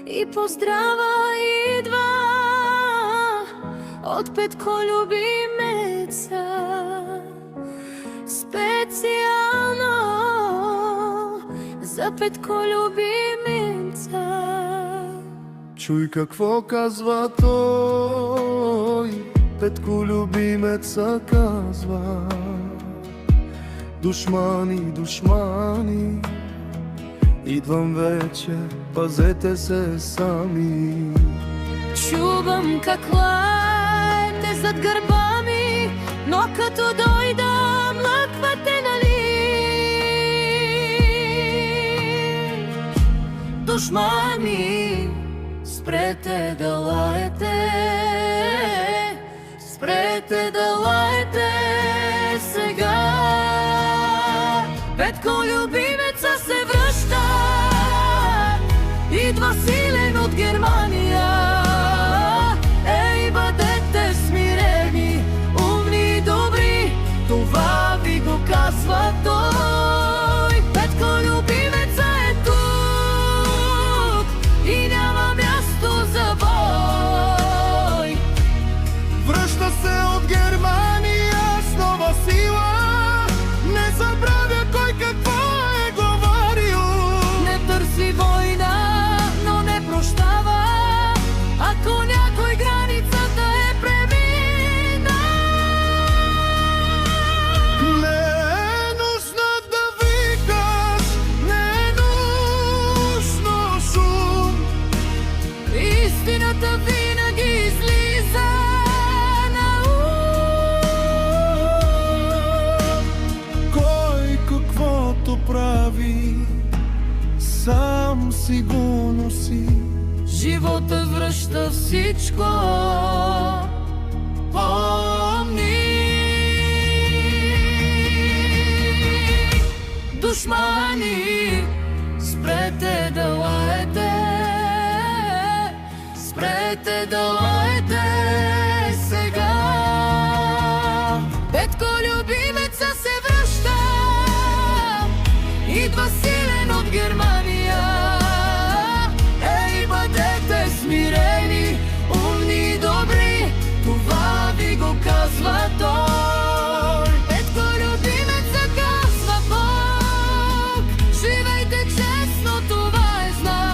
и поздрава идва от Петко любимеца, специално за Петко любимеца. Чуй какво казва той, Петко любимеца казва: душмани, душмани, идвам вече, пазете се сами. Чувам как лаете зад гърба ми, но като дойда млъквате, нали? Душмани, спрете да лаете, спрете да лаете сега. Петко любимеца се връща, идва силен от Германия. Ей, бъдете смирени, умни и добри, това ви го казва той. Петко любимеца е тук и няма място за бой. Връща се от Германия с нова сила, не забравя кой какво е говорил. Не търси война, но не прощава, ако някой границата е премина. Не е нужно да викаш, не е нужно шум. Истината винаги излиза на ум. Кой каквото прави, сам си го носи. Живота връща всичко, помни. Душмани, спрете да лаете, спрете да лаете сега. Петко любимеца се връща, идва силен от Германия.